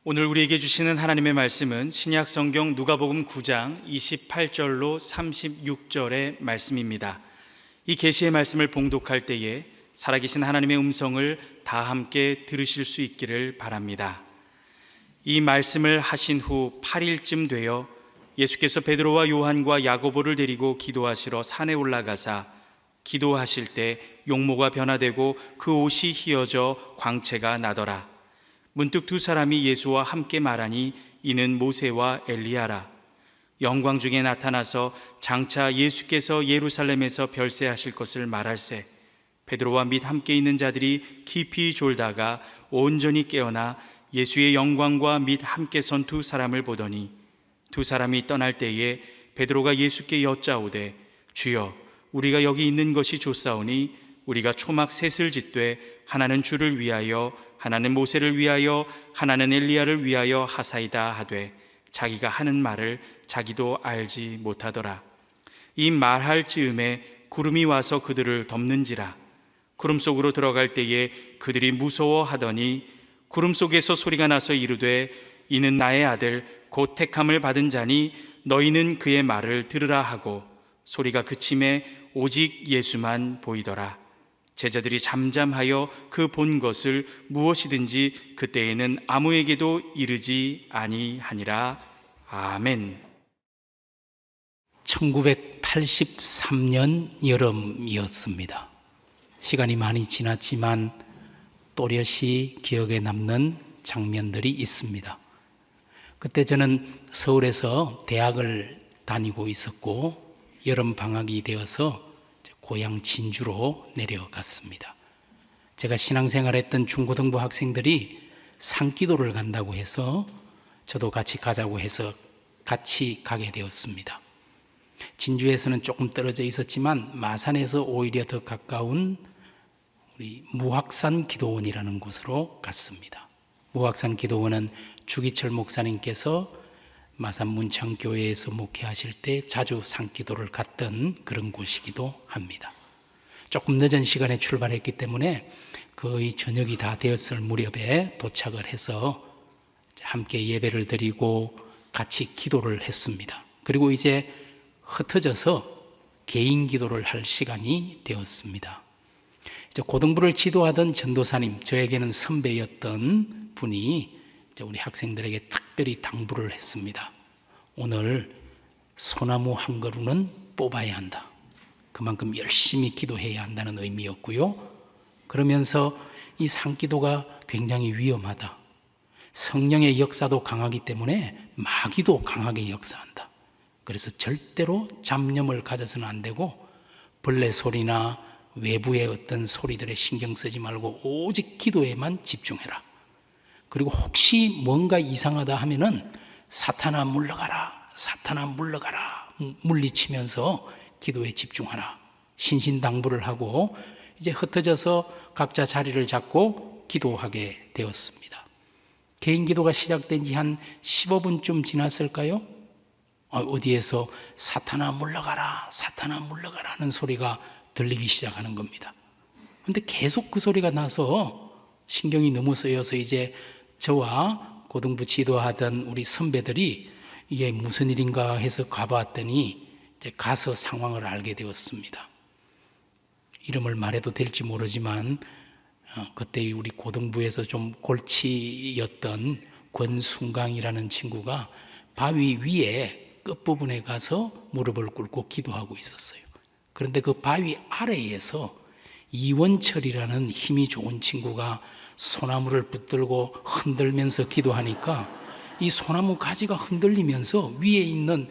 오늘 우리에게 주시는 하나님의 말씀은 신약 성경 누가복음 9장 28절로 36절의 말씀입니다. 이 계시의 말씀을 봉독할 때에 살아계신 하나님의 음성을 다 함께 들으실 수 있기를 바랍니다. 이 말씀을 하신 후 8일쯤 되어 예수께서 베드로와 요한과 야고보를 데리고 기도하시러 산에 올라가사 기도하실 때 용모가 변화되고 그 옷이 휘어져 광채가 나더라. 문득 두 사람이 예수와 함께 말하니 이는 모세와 엘리야라. 영광 중에 나타나서 장차 예수께서 예루살렘에서 별세하실 것을 말할세. 베드로와 및 함께 있는 자들이 깊이 졸다가 온전히 깨어나 예수의 영광과 및 함께 선 두 사람을 보더니 두 사람이 떠날 때에 베드로가 예수께 여짜오되 주여 우리가 여기 있는 것이 좋사오니 우리가 초막 셋을 짓되 하나는 주를 위하여 하나는 모세를 위하여 하나는 엘리야를 위하여 하사이다 하되 자기가 하는 말을 자기도 알지 못하더라. 이 말할 즈음에 구름이 와서 그들을 덮는지라. 구름 속으로 들어갈 때에 그들이 무서워하더니 구름 속에서 소리가 나서 이르되 이는 나의 아들 곧 택함을 받은 자니 너희는 그의 말을 들으라 하고 소리가 그침에 오직 예수만 보이더라. 제자들이 잠잠하여 그 본 것을 무엇이든지 그때에는 아무에게도 이르지 아니하니라. 아멘. 1983년 여름이었습니다. 시간이 많이 지났지만 또렷이 기억에 남는 장면들이 있습니다. 그때 저는 서울에서 대학을 다니고 있었고 여름 방학이 되어서 고향 진주로 내려갔습니다. 제가 신앙생활했던 중고등부 학생들이 산기도를 간다고 해서 저도 같이 가자고 해서 같이 가게 되었습니다. 진주에서는 조금 떨어져 있었지만 마산에서 오히려 더 가까운 우리 무학산 기도원이라는 곳으로 갔습니다. 무학산 기도원은 주기철 목사님께서 마산 문창교회에서 목회하실 때 자주 산기도를 갔던 그런 곳이기도 합니다. 조금 늦은 시간에 출발했기 때문에 거의 저녁이 다 되었을 무렵에 도착을 해서 함께 예배를 드리고 같이 기도를 했습니다. 그리고 이제 흩어져서 개인 기도를 할 시간이 되었습니다. 이제 고등부를 지도하던 전도사님, 저에게는 선배였던 분이 우리 학생들에게 특별히 당부를 했습니다. 오늘 소나무 한 그루는 뽑아야 한다. 그만큼 열심히 기도해야 한다는 의미였고요. 그러면서 이 산기도가 굉장히 위험하다. 성령의 역사도 강하기 때문에 마귀도 강하게 역사한다. 그래서 절대로 잡념을 가져서는 안 되고 벌레 소리나 외부의 어떤 소리들에 신경 쓰지 말고 오직 기도에만 집중해라. 그리고 혹시 뭔가 이상하다 하면은 사탄아 물러가라, 사탄아 물러가라 물리치면서 기도에 집중하라. 신신당부를 하고 이제 흩어져서 각자 자리를 잡고 기도하게 되었습니다. 개인 기도가 시작된 지 한 15분쯤 지났을까요? 어디에서 사탄아 물러가라, 사탄아 물러가라 하는 소리가 들리기 시작하는 겁니다. 그런데 계속 그 소리가 나서 신경이 너무 쓰여서 이제 저와 고등부 지도하던 우리 선배들이 이게 무슨 일인가 해서 가봤더니 이제 가서 상황을 알게 되었습니다. 이름을 말해도 될지 모르지만 그때 우리 고등부에서 좀 골치였던 권순강이라는 친구가 바위 위에 끝부분에 가서 무릎을 꿇고 기도하고 있었어요. 그런데 그 바위 아래에서 이원철이라는 힘이 좋은 친구가 소나무를 붙들고 흔들면서 기도하니까 이 소나무 가지가 흔들리면서 위에 있는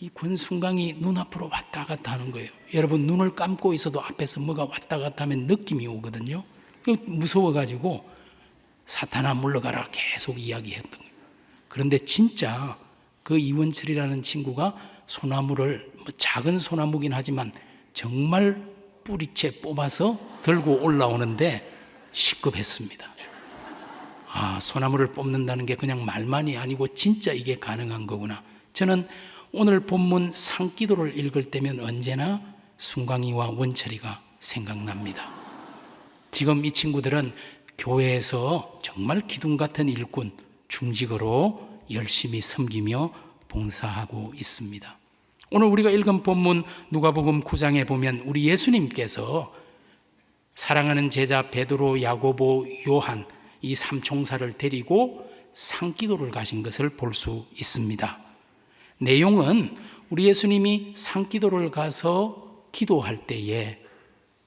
이 권순강이 눈앞으로 왔다 갔다 하는 거예요. 여러분 눈을 감고 있어도 앞에서 뭐가 왔다 갔다 하면 느낌이 오거든요. 무서워가지고 사탄아 물러가라 계속 이야기했던 거예요. 그런데 진짜 그 이원철이라는 친구가 소나무를 작은 소나무긴 하지만 정말 뿌리채 뽑아서 들고 올라오는데 시급했습니다. 소나무를 뽑는다는 게 그냥 말만이 아니고 진짜 이게 가능한 거구나. 저는 오늘 본문 산기도를 읽을 때면 언제나 순강이와 원철이가 생각납니다. 지금 이 친구들은 교회에서 정말 기둥 같은 일꾼, 중직으로 열심히 섬기며 봉사하고 있습니다. 오늘 우리가 읽은 본문 누가복음 9장에 보면 우리 예수님께서 사랑하는 제자 베드로, 야고보, 요한 이 삼총사를 데리고 산기도를 가신 것을 볼 수 있습니다. 내용은 우리 예수님이 산기도를 가서 기도할 때에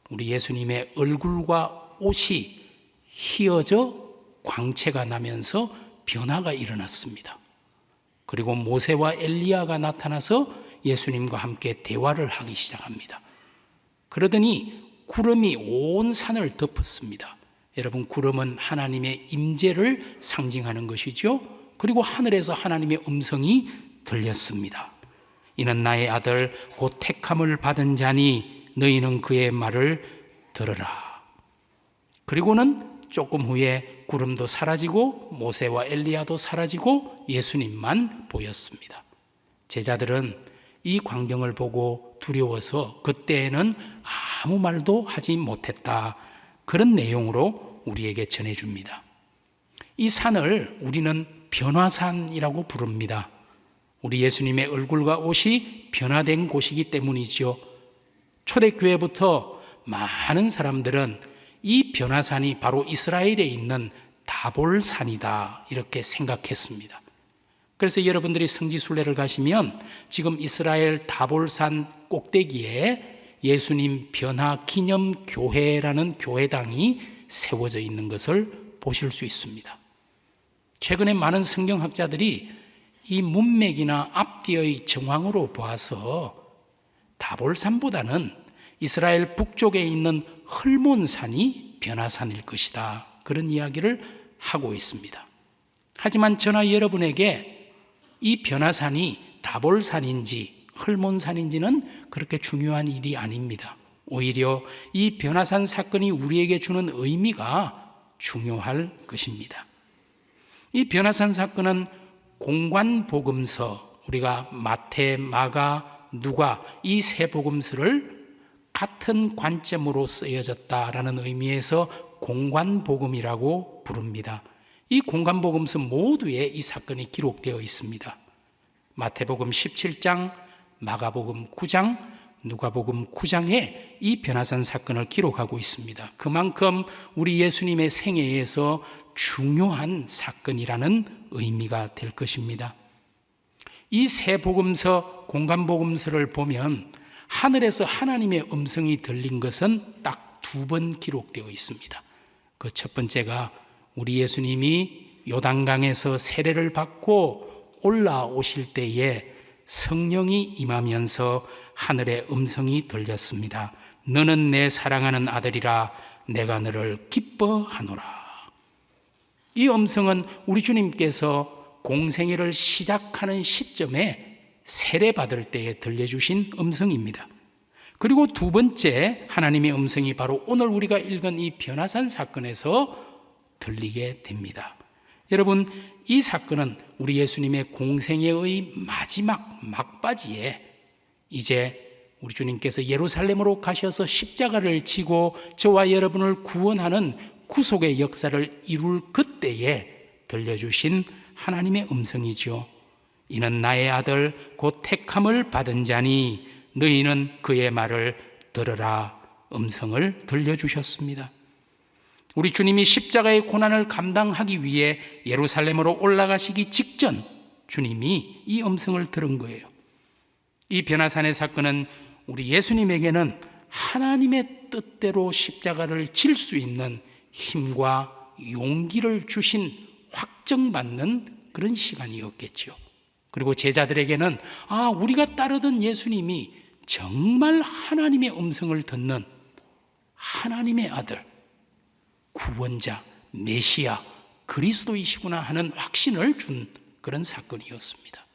우리 예수님의 얼굴과 옷이 휘어져 광채가 나면서 변화가 일어났습니다. 그리고 모세와 엘리야가 나타나서 예수님과 함께 대화를 하기 시작합니다. 그러더니 구름이 온 산을 덮었습니다. 여러분, 구름은 하나님의 임재를 상징하는 것이죠. 그리고 하늘에서 하나님의 음성이 들렸습니다. 이는 나의 아들 곧 택함을 받은 자니 너희는 그의 말을 들으라. 그리고는 조금 후에 구름도 사라지고 모세와 엘리야도 사라지고 예수님만 보였습니다. 제자들은 이 광경을 보고 두려워서 그때에는 아무 말도 하지 못했다. 그런 내용으로 우리에게 전해줍니다. 이 산을 우리는 변화산이라고 부릅니다. 우리 예수님의 얼굴과 옷이 변화된 곳이기 때문이지요. 초대교회부터 많은 사람들은 이 변화산이 바로 이스라엘에 있는 다볼산이다 이렇게 생각했습니다. 그래서 여러분들이 성지순례를 가시면 지금 이스라엘 다볼산 꼭대기에 예수님 변화 기념교회라는 교회당이 세워져 있는 것을 보실 수 있습니다. 최근에 많은 성경학자들이 이 문맥이나 앞뒤의 정황으로 보아서 다볼산보다는 이스라엘 북쪽에 있는 헐몬산이 변화산일 것이다. 그런 이야기를 하고 있습니다. 하지만 저나 여러분에게 이 변화산이 다볼산인지 헐몬산인지는 그렇게 중요한 일이 아닙니다. 오히려 이 변화산 사건이 우리에게 주는 의미가 중요할 것입니다. 이 변화산 사건은 공관복음서, 우리가 마태, 마가, 누가 이 세 복음서를 같은 관점으로 쓰여졌다라는 의미에서 공관복음이라고 부릅니다. 이 공관복음서 모두에 이 사건이 기록되어 있습니다. 마태복음 17장, 마가복음 9장, 누가복음 9장에 이 변화산 사건을 기록하고 있습니다. 그만큼 우리 예수님의 생애에서 중요한 사건이라는 의미가 될 것입니다. 이 세 복음서, 공관복음서를 보면 하늘에서 하나님의 음성이 들린 것은 딱 2번 기록되어 있습니다. 그 첫 번째가 우리 예수님이 요단강에서 세례를 받고 올라오실 때에 성령이 임하면서 하늘의 음성이 들렸습니다. 너는 내 사랑하는 아들이라 내가 너를 기뻐하노라. 이 음성은 우리 주님께서 공생애를 시작하는 시점에 세례받을 때에 들려주신 음성입니다. 그리고 두 번째 하나님의 음성이 바로 오늘 우리가 읽은 이 변화산 사건에서 들리게 됩니다. 여러분, 이 사건은 우리 예수님의 공생애의 마지막 막바지에 이제 우리 주님께서 예루살렘으로 가셔서 십자가를 지고 저와 여러분을 구원하는 구속의 역사를 이룰 그때에 들려주신 하나님의 음성이죠. 이는 나의 아들 곧 택함을 받은 자니 너희는 그의 말을 들으라. 음성을 들려주셨습니다. 우리 주님이 십자가의 고난을 감당하기 위해 예루살렘으로 올라가시기 직전 주님이 이 음성을 들은 거예요. 이 변화산의 사건은 우리 예수님에게는 하나님의 뜻대로 십자가를 질 수 있는 힘과 용기를 주신 확정받는 그런 시간이었겠죠. 그리고 제자들에게는 우리가 따르던 예수님이 정말 하나님의 음성을 듣는 하나님의 아들, 구원자, 메시아, 그리스도이시구나 하는 확신을 준 그런 사건이었습니다.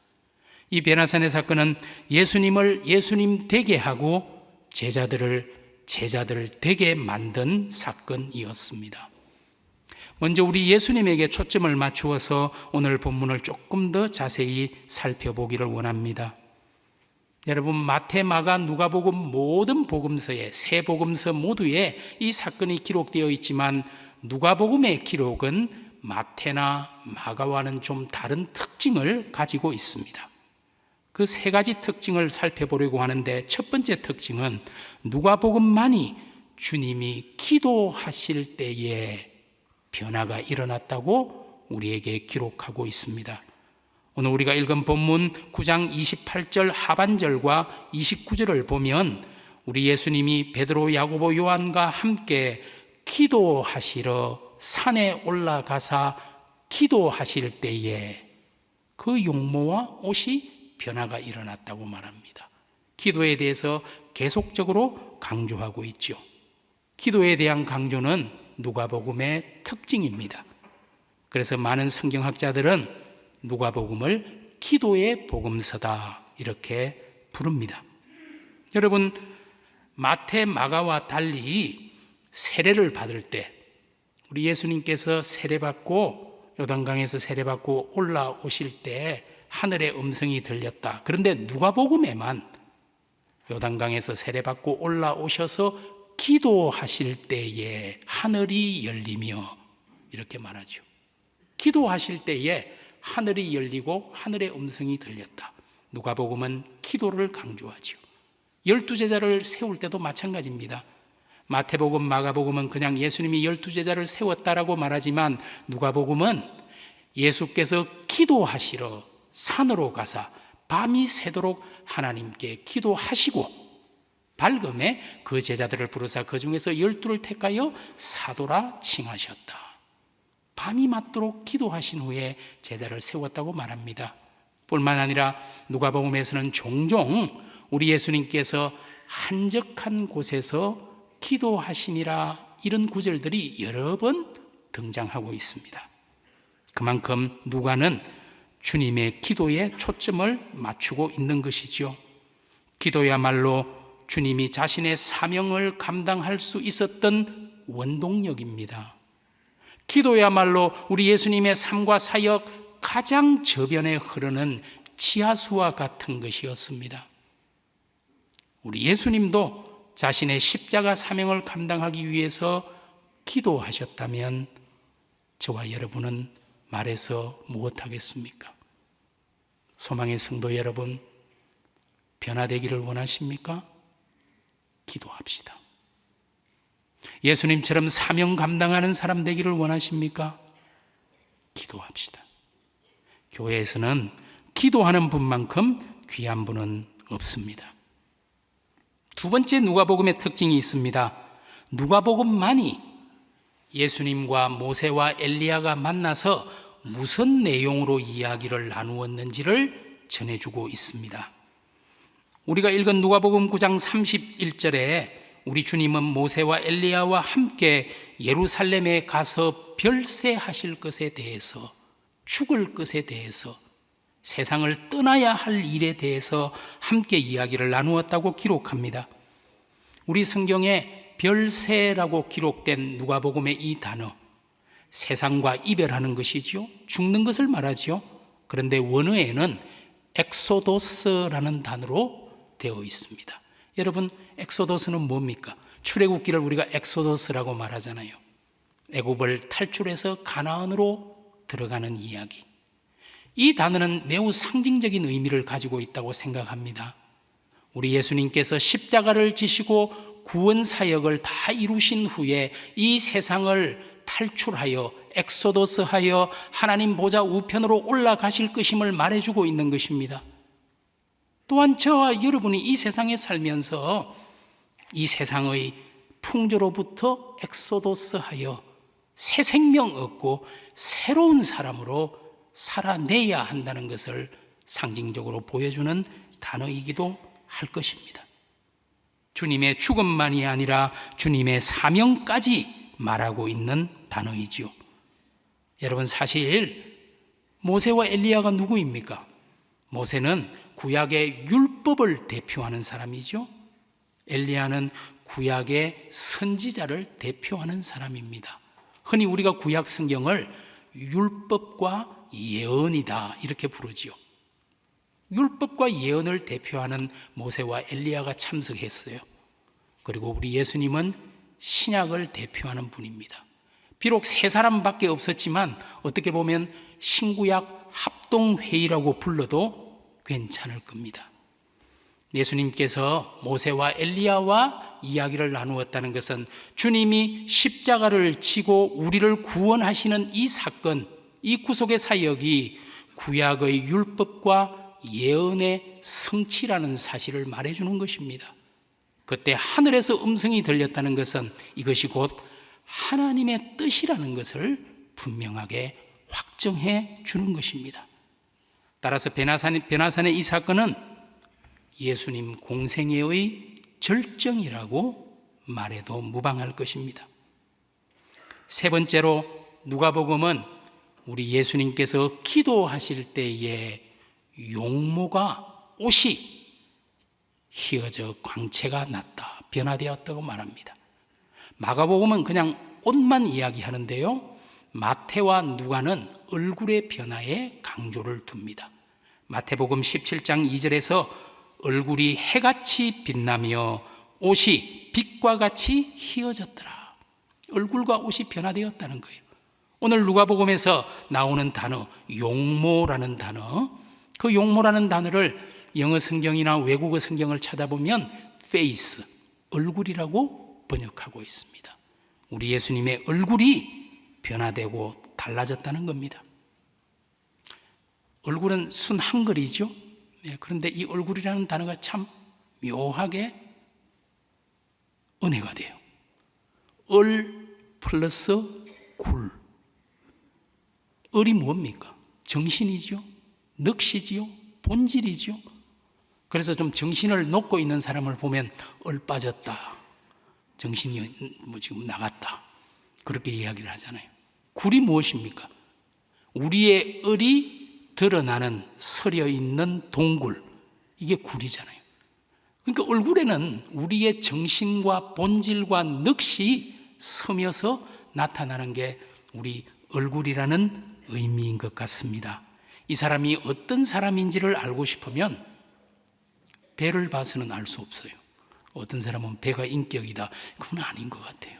이 변화산의 사건은 예수님을 예수님 되게 하고 제자들을 제자들 되게 만든 사건이었습니다. 먼저 우리 예수님에게 초점을 맞추어서 오늘 본문을 조금 더 자세히 살펴보기를 원합니다. 여러분, 마태, 마가, 누가복음 모든 복음서에 세 복음서 모두에 이 사건이 기록되어 있지만 누가복음의 기록은 마태나 마가와는 좀 다른 특징을 가지고 있습니다. 그 세 가지 특징을 살펴보려고 하는데, 첫 번째 특징은 누가복음만이 주님이 기도하실 때에 변화가 일어났다고 우리에게 기록하고 있습니다. 오늘 우리가 읽은 본문 9장 28절 하반절과 29절을 보면 우리 예수님이 베드로, 야고보, 요한과 함께 기도하시러 산에 올라가사 기도하실 때에 그 용모와 옷이 변화가 일어났다고 말합니다. 기도에 대해서 계속적으로 강조하고 있죠. 기도에 대한 강조는 누가복음의 특징입니다. 그래서 많은 성경학자들은 누가복음을 기도의 복음서다 이렇게 부릅니다. 여러분, 마태, 마가와 달리 세례를 받을 때 우리 예수님께서 세례받고 요단강에서 세례받고 올라오실 때 하늘의 음성이 들렸다. 그런데 누가복음에만 요단강에서 세례받고 올라오셔서 기도하실 때에 하늘이 열리며 이렇게 말하죠. 기도하실 때에 하늘이 열리고 하늘의 음성이 들렸다. 누가복음은 기도를 강조하죠. 12제자를 세울 때도 마찬가지입니다. 마태복음, 마가복음은 그냥 예수님이 12제자를 세웠다라고 말하지만 누가복음은 예수께서 기도하시러 산으로 가사 밤이 새도록 하나님께 기도하시고 밝음에 그 제자들을 부르사 그 중에서 12를 택하여 사도라 칭하셨다. 밤이 맞도록 기도하신 후에 제자를 세웠다고 말합니다. 뿐만 아니라 누가복음에서는 종종 우리 예수님께서 한적한 곳에서 기도하시니라 이런 구절들이 여러 번 등장하고 있습니다. 그만큼 누가는 주님의 기도에 초점을 맞추고 있는 것이죠. 기도야말로 주님이 자신의 사명을 감당할 수 있었던 원동력입니다. 기도야말로 우리 예수님의 삶과 사역 가장 저변에 흐르는 지하수와 같은 것이었습니다. 우리 예수님도 자신의 십자가 사명을 감당하기 위해서 기도하셨다면 저와 여러분은 말해서 무엇하겠습니까? 소망의 성도 여러분, 변화되기를 원하십니까? 기도합시다. 예수님처럼 사명 감당하는 사람 되기를 원하십니까? 기도합시다. 교회에서는 기도하는 분만큼 귀한 분은 없습니다. 두 번째 누가복음의 특징이 있습니다. 누가복음만이 예수님과 모세와 엘리야가 만나서 무슨 내용으로 이야기를 나누었는지를 전해주고 있습니다. 우리가 읽은 누가복음 9장 31절에 우리 주님은 모세와 엘리야와 함께 예루살렘에 가서 별세하실 것에 대해서, 죽을 것에 대해서, 세상을 떠나야 할 일에 대해서 함께 이야기를 나누었다고 기록합니다. 우리 성경에 별세라고 기록된 누가복음의 이 단어, 세상과 이별하는 것이죠. 죽는 것을 말하죠. 그런데 원어에는 엑소도스라는 단어로 되어 있습니다. 여러분, 엑소도스는 뭡니까? 출애굽기를 우리가 엑소도스라고 말하잖아요. 애굽을 탈출해서 가나안으로 들어가는 이야기. 이 단어는 매우 상징적인 의미를 가지고 있다고 생각합니다. 우리 예수님께서 십자가를 지시고 구원 사역을 다 이루신 후에 이 세상을 탈출하여 엑소도스하여 하나님 보좌 우편으로 올라가실 것임을 말해주고 있는 것입니다. 또한 저와 여러분이 이 세상에 살면서 이 세상의 풍조로부터 엑소도스하여 새 생명 얻고 새로운 사람으로 살아내야 한다는 것을 상징적으로 보여주는 단어이기도 할 것입니다. 주님의 죽음만이 아니라 주님의 사명까지 말하고 있는 단어이지요. 여러분, 사실 모세와 엘리야가 누구입니까? 모세는 구약의 율법을 대표하는 사람이죠. 엘리야는 구약의 선지자를 대표하는 사람입니다. 흔히 우리가 구약 성경을 율법과 예언이다 이렇게 부르지요. 율법과 예언을 대표하는 모세와 엘리야가 참석했어요. 그리고 우리 예수님은 신약을 대표하는 분입니다. 비록 세 사람밖에 없었지만 어떻게 보면 신구약 합동회의라고 불러도 괜찮을 겁니다. 예수님께서 모세와 엘리야와 이야기를 나누었다는 것은 주님이 십자가를 지고 우리를 구원하시는 이 사건, 이 구속의 사역이 구약의 율법과 예언의 성취라는 사실을 말해주는 것입니다. 그때 하늘에서 음성이 들렸다는 것은 이것이 곧 하나님의 뜻이라는 것을 분명하게 확정해 주는 것입니다. 따라서 베나산의 이 사건은 예수님 공생애의 절정이라고 말해도 무방할 것입니다. 세 번째로 누가복음은 우리 예수님께서 기도하실 때에 용모가 옷이 휘어져 광채가 났다, 변화되었다고 말합니다. 마가복음은 그냥 옷만 이야기하는데요, 마태와 누가는 얼굴의 변화에 강조를 둡니다. 마태복음 17장 2절에서 얼굴이 해같이 빛나며 옷이 빛과 같이 휘어졌더라. 얼굴과 옷이 변화되었다는 거예요. 오늘 누가복음에서 나오는 단어 용모라는 단어, 그 용모라는 단어를 영어 성경이나 외국어 성경을 찾아보면 face, 얼굴이라고 번역하고 있습니다. 우리 예수님의 얼굴이 변화되고 달라졌다는 겁니다. 얼굴은 순 한글이죠. 그런데 이 얼굴이라는 단어가 참 묘하게 은혜가 돼요. 얼 플러스 굴. 얼이 뭡니까? 정신이죠. 넋이지요. 본질이죠. 그래서 좀 정신을 놓고 있는 사람을 보면 얼 빠졌다, 정신이 지금 나갔다, 그렇게 이야기를 하잖아요. 굴이 무엇입니까? 우리의 얼이 드러나는 서려 있는 동굴, 이게 굴이잖아요. 그러니까 얼굴에는 우리의 정신과 본질과 넋이 서며서 나타나는 게 우리 얼굴이라는 의미인 것 같습니다. 이 사람이 어떤 사람인지를 알고 싶으면 배를 봐서는 알 수 없어요. 어떤 사람은 배가 인격이다, 그건 아닌 것 같아요.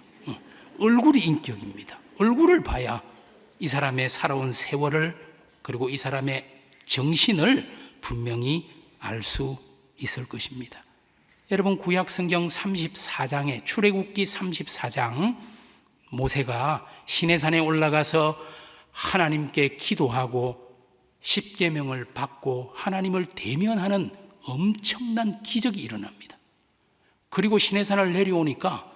얼굴이 인격입니다. 얼굴을 봐야 이 사람의 살아온 세월을, 그리고 이 사람의 정신을 분명히 알 수 있을 것입니다. 여러분, 구약 성경 34장에 출애굽기 34장, 모세가 시내산에 올라가서 하나님께 기도하고 십계명을 받고 하나님을 대면하는 엄청난 기적이 일어납니다. 그리고 시내산을 내려오니까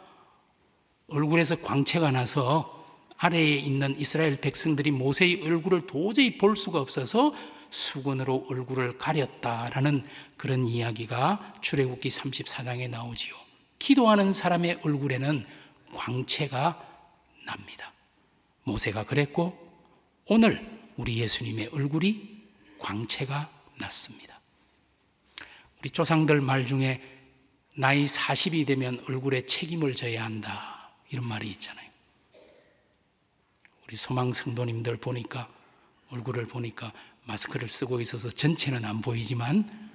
얼굴에서 광채가 나서 아래에 있는 이스라엘 백성들이 모세의 얼굴을 도저히 볼 수가 없어서 수건으로 얼굴을 가렸다라는 그런 이야기가 출애굽기 34장에 나오지요. 기도하는 사람의 얼굴에는 광채가 납니다. 모세가 그랬고 오늘 우리 예수님의 얼굴이 광채가 났습니다. 우리 조상들 말 중에 나이 40이 되면 얼굴에 책임을 져야 한다, 이런 말이 있잖아요. 우리 소망 성도님들 보니까, 얼굴을 보니까 마스크를 쓰고 있어서 전체는 안 보이지만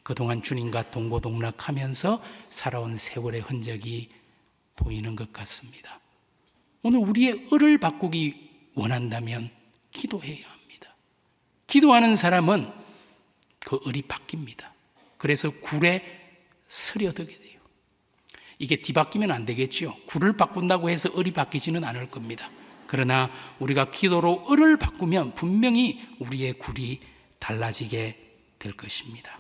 그동안 주님과 동고동락하면서 살아온 세월의 흔적이 보이는 것 같습니다. 오늘 우리의 얼을 바꾸기 원한다면 기도해야 합니다. 기도하는 사람은 그 얼이 바뀝니다. 그래서 굴에 스며들게 돼요. 이게 뒤바뀌면 안 되겠죠. 굴을 바꾼다고 해서 얼이 바뀌지는 않을 겁니다. 그러나 우리가 기도로 얼을 바꾸면 분명히 우리의 굴이 달라지게 될 것입니다.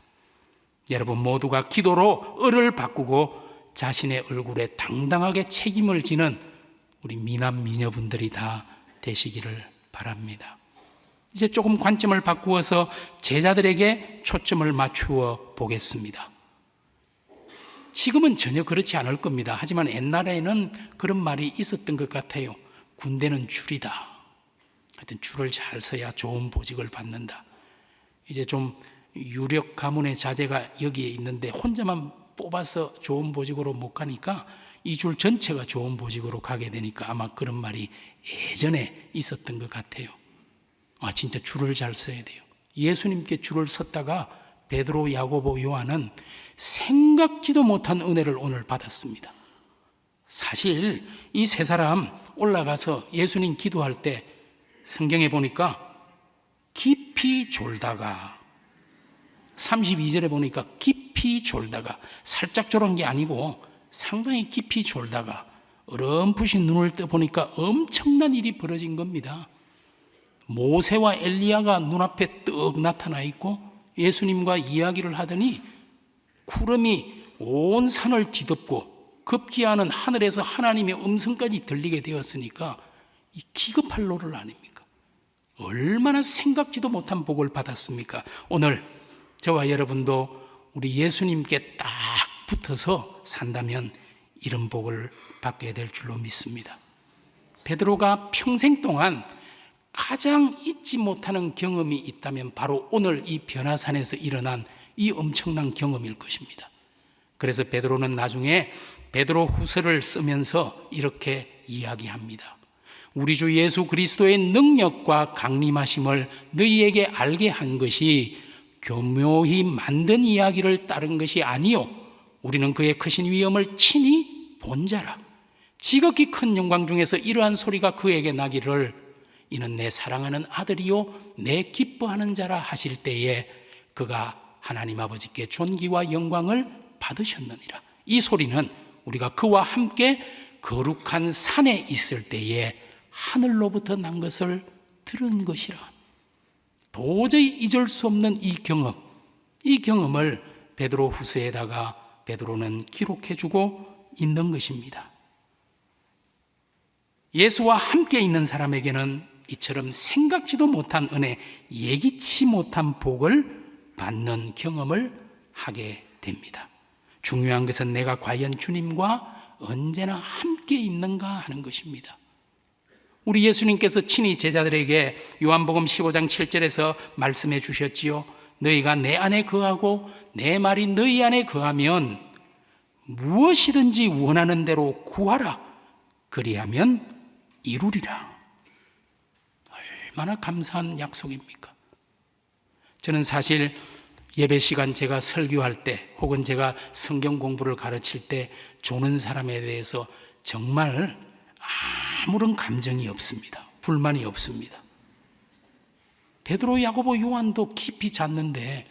여러분 모두가 기도로 얼을 바꾸고 자신의 얼굴에 당당하게 책임을 지는 우리 미남 미녀분들이 다 되시기를 바랍니다. 이제 조금 관점을 바꾸어서 제자들에게 초점을 맞추어 보겠습니다. 지금은 전혀 그렇지 않을 겁니다. 하지만 옛날에는 그런 말이 있었던 것 같아요. 군대는 줄이다. 하여튼 줄을 잘 서야 좋은 보직을 받는다. 이제 좀 유력 가문의 자제가 여기에 있는데 혼자만 뽑아서 좋은 보직으로 못 가니까 이 줄 전체가 좋은 보직으로 가게 되니까 아마 그런 말이 예전에 있었던 것 같아요. 아, 진짜 줄을 잘 서야 돼요. 예수님께 줄을 섰다가 베드로, 야고보, 요한은 생각지도 못한 은혜를 오늘 받았습니다. 사실 이 세 사람 올라가서 예수님 기도할 때 성경에 보니까 깊이 졸다가 32절에 보니까 깊이 졸다가 살짝 졸은 게 아니고 상당히 깊이 졸다가 어렴풋이 눈을 떠보니까 엄청난 일이 벌어진 겁니다. 모세와 엘리야가 눈앞에 떡 나타나 있고 예수님과 이야기를 하더니 구름이 온 산을 뒤덮고 급기야는 하늘에서 하나님의 음성까지 들리게 되었으니까 이 기겁할 노를 아닙니까? 얼마나 생각지도 못한 복을 받았습니까? 오늘 저와 여러분도 우리 예수님께 딱 붙어서 산다면 이런 복을 받게 될 줄로 믿습니다. 베드로가 평생 동안 가장 잊지 못하는 경험이 있다면 바로 오늘 이 변화산에서 일어난 이 엄청난 경험일 것입니다. 그래서 베드로는 나중에 베드로 후서를 쓰면서 이렇게 이야기합니다. 우리 주 예수 그리스도의 능력과 강림하심을 너희에게 알게 한 것이 교묘히 만든 이야기를 따른 것이 아니요 우리는 그의 크신 위엄을 친히 본 자라. 지극히 큰 영광 중에서 이러한 소리가 그에게 나기를 이는 내 사랑하는 아들이요 내 기뻐하는 자라 하실 때에 그가 하나님 아버지께 존귀와 영광을 받으셨느니라. 이 소리는 우리가 그와 함께 거룩한 산에 있을 때에 하늘로부터 난 것을 들은 것이라. 도저히 잊을 수 없는 이 경험을 베드로 후서에다가 베드로는 기록해주고 있는 것입니다. 예수와 함께 있는 사람에게는 이처럼 생각지도 못한 은혜, 예기치 못한 복을 받는 경험을 하게 됩니다. 중요한 것은 내가 과연 주님과 언제나 함께 있는가 하는 것입니다. 우리 예수님께서 친히 제자들에게 요한복음 15장 7절에서 말씀해 주셨지요. 너희가 내 안에 거하고 내 말이 너희 안에 거하면 무엇이든지 원하는 대로 구하라. 그리하면 이루리라. 얼마나 감사한 약속입니까? 저는 사실 예배 시간 제가 설교할 때 혹은 제가 성경 공부를 가르칠 때 조는 사람에 대해서 정말 아무런 감정이 없습니다. 불만이 없습니다. 베드로, 야고보, 요한도 깊이 잤는데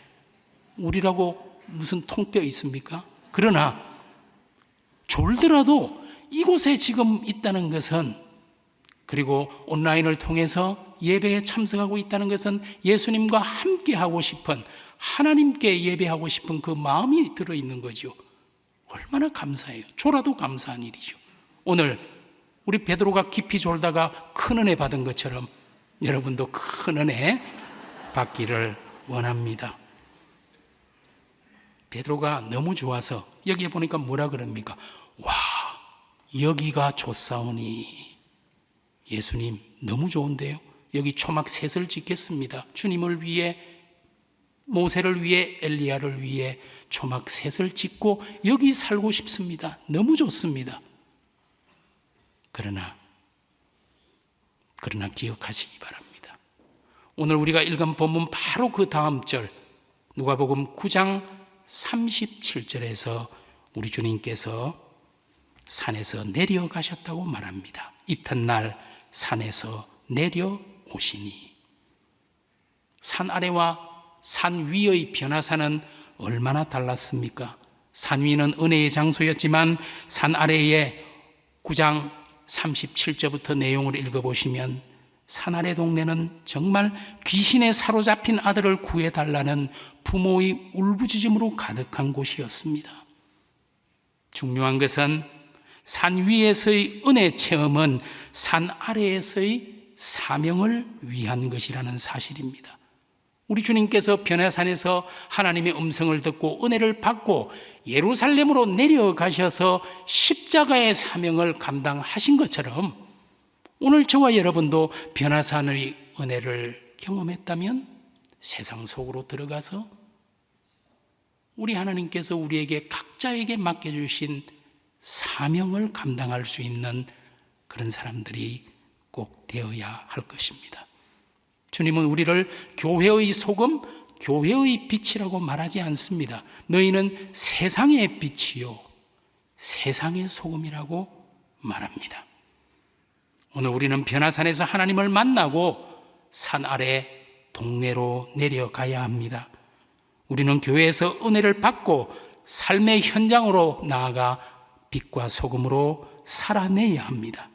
우리라고 무슨 통뼈 있습니까? 그러나 졸더라도 이곳에 지금 있다는 것은, 그리고 온라인을 통해서 예배에 참석하고 있다는 것은 예수님과 함께 하고 싶은, 하나님께 예배하고 싶은 그 마음이 들어있는 거죠. 얼마나 감사해요. 졸아도 감사한 일이죠. 오늘 우리 베드로가 깊이 졸다가 큰 은혜 받은 것처럼 여러분도 큰 은혜 받기를 원합니다. 베드로가 너무 좋아서 여기에 보니까 뭐라 그럽니까? 와, 여기가 좋사오니. 예수님 너무 좋은데요. 여기 초막 셋을 짓겠습니다. 주님을 위해, 모세를 위해, 엘리야를 위해 초막 셋을 짓고 여기 살고 싶습니다. 너무 좋습니다. 그러나 기억하시기 바랍니다. 오늘 우리가 읽은 본문 바로 그 다음 절 누가복음 9장 37절에서 우리 주님께서 산에서 내려가셨다고 말합니다. 이튿날 산에서 내려오시니. 산 아래와 산 위의 변화산은 얼마나 달랐습니까? 산 위는 은혜의 장소였지만 산 아래의 9장 37절부터 내용을 읽어보시면 산 아래 동네는 정말 귀신에 사로잡힌 아들을 구해달라는 부모의 울부짖음으로 가득한 곳이었습니다. 중요한 것은 산 위에서의 은혜 체험은 산 아래에서의 사명을 위한 것이라는 사실입니다. 우리 주님께서 변화산에서 하나님의 음성을 듣고 은혜를 받고 예루살렘으로 내려가셔서 십자가의 사명을 감당하신 것처럼 오늘 저와 여러분도 변화산의 은혜를 경험했다면 세상 속으로 들어가서 우리 하나님께서 우리에게 각자에게 맡겨주신 사명을 감당할 수 있는 그런 사람들이 꼭 되어야 할 것입니다. 주님은 우리를 교회의 소금, 교회의 빛이라고 말하지 않습니다. 너희는 세상의 빛이요 세상의 소금이라고 말합니다. 오늘 우리는 변화산에서 하나님을 만나고 산 아래 동네로 내려가야 합니다. 우리는 교회에서 은혜를 받고 삶의 현장으로 나아가 빛과 소금으로 살아내야 합니다.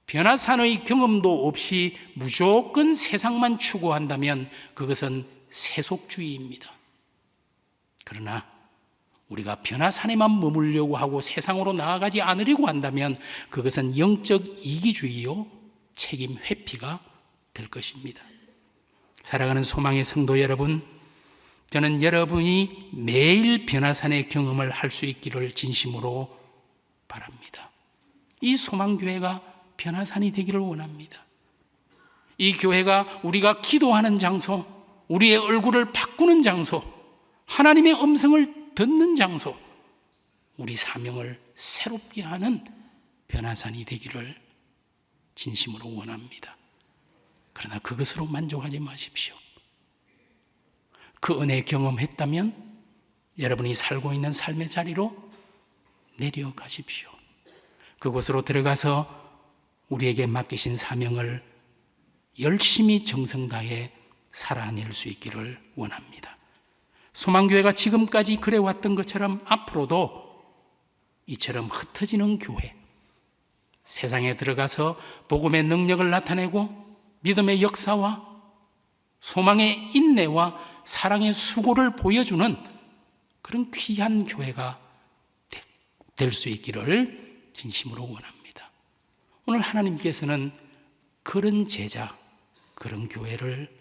변화산의 경험도 없이 무조건 세상만 추구한다면 그것은 세속주의입니다. 그러나 우리가 변화산에만 머물려고 하고 세상으로 나아가지 않으려고 한다면 그것은 영적 이기주의요 책임 회피가 될 것입니다. 살아가는 소망의 성도 여러분, 저는 여러분이 매일 변화산의 경험을 할 수 있기를 진심으로 바랍니다. 이 소망교회가 변화산이 되기를 원합니다. 이 교회가 우리가 기도하는 장소, 우리의 얼굴을 바꾸는 장소, 하나님의 음성을 듣는 장소, 우리 사명을 새롭게 하는 변화산이 되기를 진심으로 원합니다. 그러나 그것으로 만족하지 마십시오. 그 은혜 경험했다면 여러분이 살고 있는 삶의 자리로 내려가십시오. 그곳으로 들어가서 우리에게 맡기신 사명을 열심히 정성 다해 살아낼 수 있기를 원합니다. 소망교회가 지금까지 그래왔던 것처럼 앞으로도 이처럼 흩어지는 교회, 세상에 들어가서 복음의 능력을 나타내고 믿음의 역사와 소망의 인내와 사랑의 수고를 보여주는 그런 귀한 교회가 될 수 있기를 진심으로 원합니다. 오늘 하나님께서는 그런 제자, 그런 교회를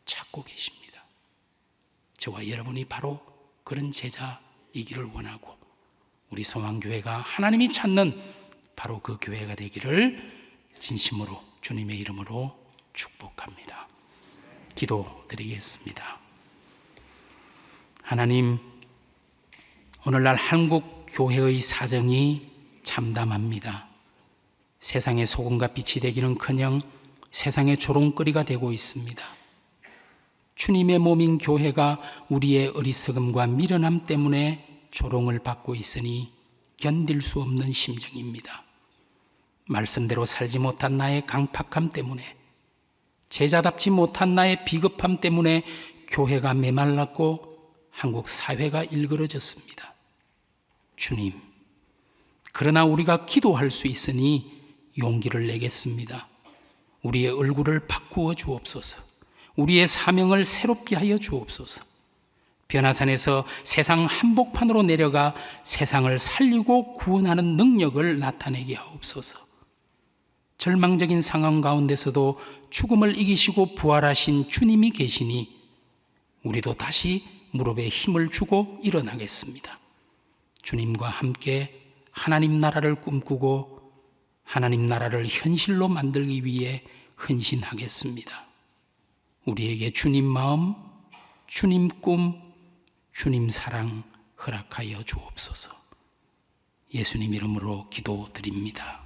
찾고 계십니다. 저와 여러분이 바로 그런 제자이기를 원하고 우리 소망교회가 하나님이 찾는 바로 그 교회가 되기를 진심으로 주님의 이름으로 축복합니다. 기도드리겠습니다. 하나님, 오늘날 한국 교회의 사정이 참담합니다. 세상의 소금과 빛이 되기는커녕 세상의 조롱거리가 되고 있습니다. 주님의 몸인 교회가 우리의 어리석음과 미련함 때문에 조롱을 받고 있으니 견딜 수 없는 심정입니다. 말씀대로 살지 못한 나의 강팍함 때문에, 제자답지 못한 나의 비겁함 때문에 교회가 메말랐고 한국 사회가 일그러졌습니다. 주님, 그러나 우리가 기도할 수 있으니 용기를 내겠습니다. 우리의 얼굴을 바꾸어 주옵소서. 우리의 사명을 새롭게 하여 주옵소서. 변화산에서 세상 한복판으로 내려가 세상을 살리고 구원하는 능력을 나타내게 하옵소서. 절망적인 상황 가운데서도 죽음을 이기시고 부활하신 주님이 계시니 우리도 다시 무릎에 힘을 주고 일어나겠습니다. 주님과 함께 하나님 나라를 꿈꾸고 하나님 나라를 현실로 만들기 위해 헌신하겠습니다. 우리에게 주님 마음, 주님 꿈, 주님 사랑 허락하여 주옵소서. 예수님 이름으로 기도드립니다.